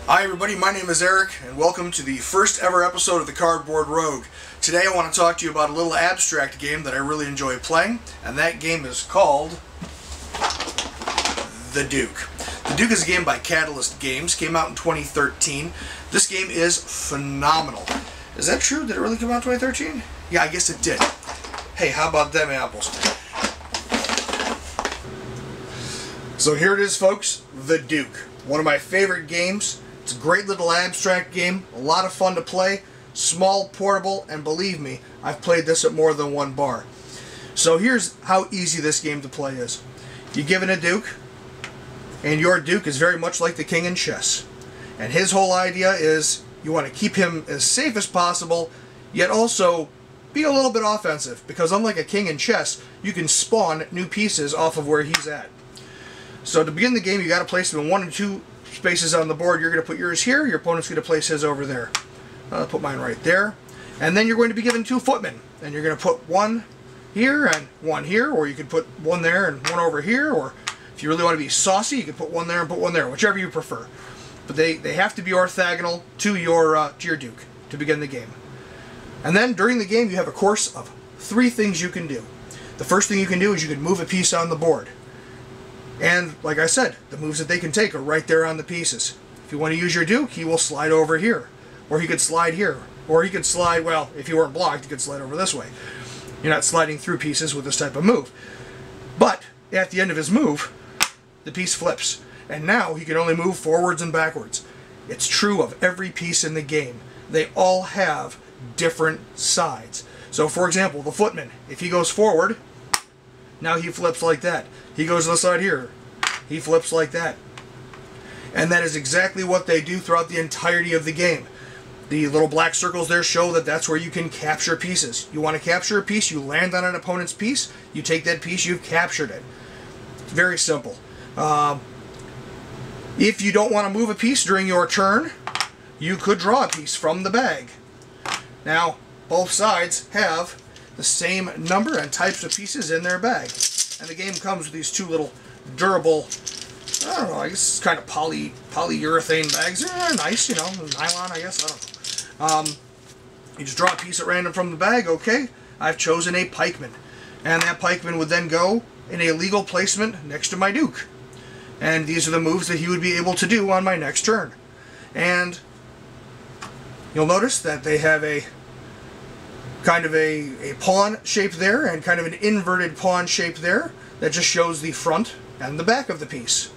Hi everybody, my name is Eric and welcome to the first ever episode of the Cardboard Rogue. Today I want to talk to you about a little abstract game that I really enjoy playing, and that game is called The Duke. The Duke is a game by Catalyst Games, came out in 2013. This game is phenomenal. Is that true? Did it really come out in 2013? Yeah, I guess it did. Hey, how about them apples? So here it is, folks, The Duke. One of my favorite games. It's a great little abstract game, a lot of fun to play, small, portable, and believe me, I've played this at more than one bar. So here's how easy this game to play is. You're given a Duke, and your Duke is very much like the king in chess. And his whole idea is you want to keep him as safe as possible, yet also be a little bit offensive, because unlike a king in chess, you can spawn new pieces off of where he's at. So to begin the game, you got to place them in 1 and 2 spaces on the board. You're going to put yours here, your opponent's going to place his over there. I'll put mine right there. And then you're going to be given 2 footmen. And you're going to put one here and one here, or you could put one there and one over here, or if you really want to be saucy, you can put one there and put one there, whichever you prefer. But they have to be orthogonal to your Duke to begin the game. And then during the game, you have a course of 3 things you can do. The first thing you can do is you can move a piece on the board. And, like I said, the moves that they can take are right there on the pieces. If you want to use your Duke, he will slide over here. Or he could slide here. Or he could slide, well, if you weren't blocked, you could slide over this way. You're not sliding through pieces with this type of move. But, at the end of his move, the piece flips. And now he can only move forwards and backwards. It's true of every piece in the game. They all have different sides. So, for example, the footman, if he goes forward, now he flips like that. He goes to the side here. He flips like that. And that is exactly what they do throughout the entirety of the game. The little black circles there show that that's where you can capture pieces. You want to capture a piece, you land on an opponent's piece, you take that piece, you've captured it. It's very simple. If you don't want to move a piece during your turn, you could draw a piece from the bag. Now, both sides have the same number and types of pieces in their bag. And the game comes with these 2 little durable, I don't know, I guess it's kind of polyurethane bags. They're nice, you know, nylon, I guess, I don't know. You just draw a piece at random from the bag. Okay, I've chosen a pikeman. And that pikeman would then go in a legal placement next to my Duke. And these are the moves that he would be able to do on my next turn. And you'll notice that they have a kind of a pawn shape there and kind of an inverted pawn shape there that just shows the front and the back of the piece.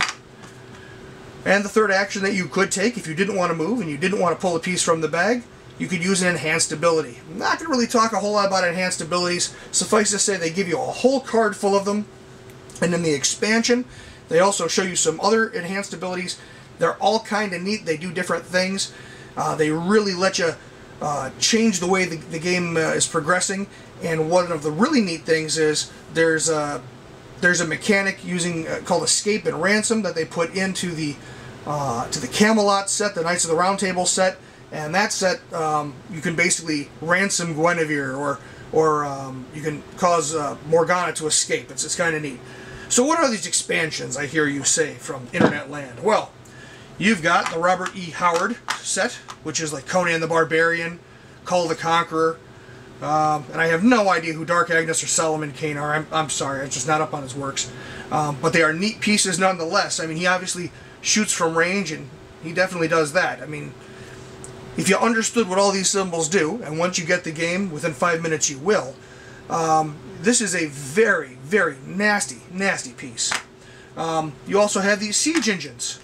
And the third action that you could take if you didn't want to move and you didn't want to pull a piece from the bag, you could use an enhanced ability. I'm not going to really talk a whole lot about enhanced abilities. Suffice to say, they give you a whole card full of them. And in the expansion, they also show you some other enhanced abilities. They're all kind of neat. They do different things. They really let you change the way the game is progressing. And one of the really neat things is there's a mechanic using called Escape and Ransom that they put into the to the Camelot set, the Knights of the Round Table set, and that set you can basically ransom Guinevere or you can cause Morgana to escape. It's kind of neat. So what are these expansions I hear you say from Internet Land? Well, you've got the Robert E. Howard set, which is like Conan the Barbarian, Kull the Conqueror, and I have no idea who Dark Agnes or Solomon Kane are. I'm sorry, I'm just not up on his works. But they are neat pieces nonetheless. I mean, he obviously shoots from range, and he definitely does that. I mean, if you understood what all these symbols do, and once you get the game, within 5 minutes you will, this is a very, very nasty, nasty piece. You also have these siege engines.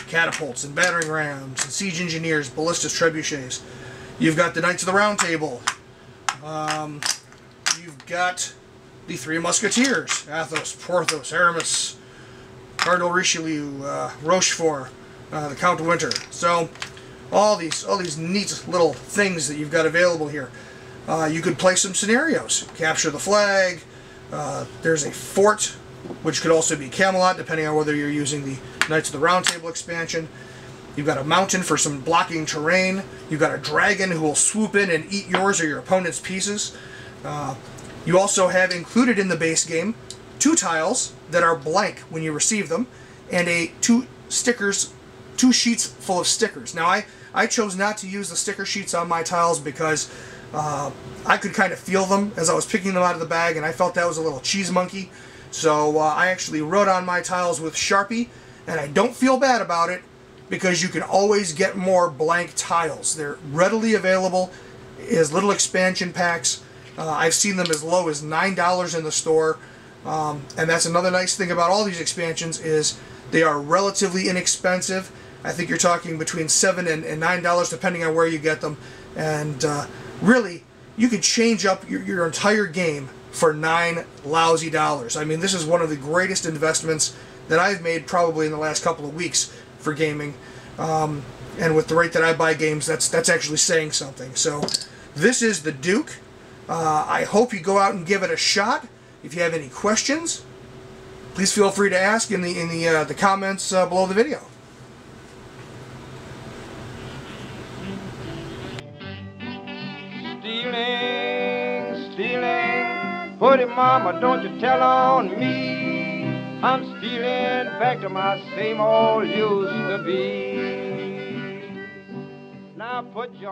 Catapults and battering rams and siege engineers, ballistas, trebuchets. You've got the Knights of the Round Table. You've got the 3 Musketeers: Athos, Porthos, Aramis, Cardinal Richelieu, Rochefort, the Count of Winter. So all these neat little things that you've got available here. You could play some scenarios. Capture the flag. There's a fort, which could also be Camelot, depending on whether you're using the Knights of the Round Table expansion. You've got a mountain for some blocking terrain. You've got a dragon who will swoop in and eat yours or your opponent's pieces. You also have included in the base game 2 tiles that are blank when you receive them, and 2 stickers 2 sheets full of stickers. Now I chose not to use the sticker sheets on my tiles because I could kind of feel them as I was picking them out of the bag, and I felt that was a little cheese monkey. So I actually wrote on my tiles with Sharpie, and I don't feel bad about it because you can always get more blank tiles. They're readily available as little expansion packs. I've seen them as low as $9 in the store, and that's another nice thing about all these expansions is they are relatively inexpensive. I think you're talking between $7 and $9 depending on where you get them, and really you could change up your entire game for $9 lousy. I mean, this is one of the greatest investments that I've made probably in the last couple of weeks for gaming, and with the rate that I buy games, that's actually saying something. So this is the Duke. I hope you go out and give it a shot. If you have any questions, please feel free to ask in the comments below the video. Stealing, Putty mama, don't you tell on me. I'm stealing back to my same old used to be. Now put your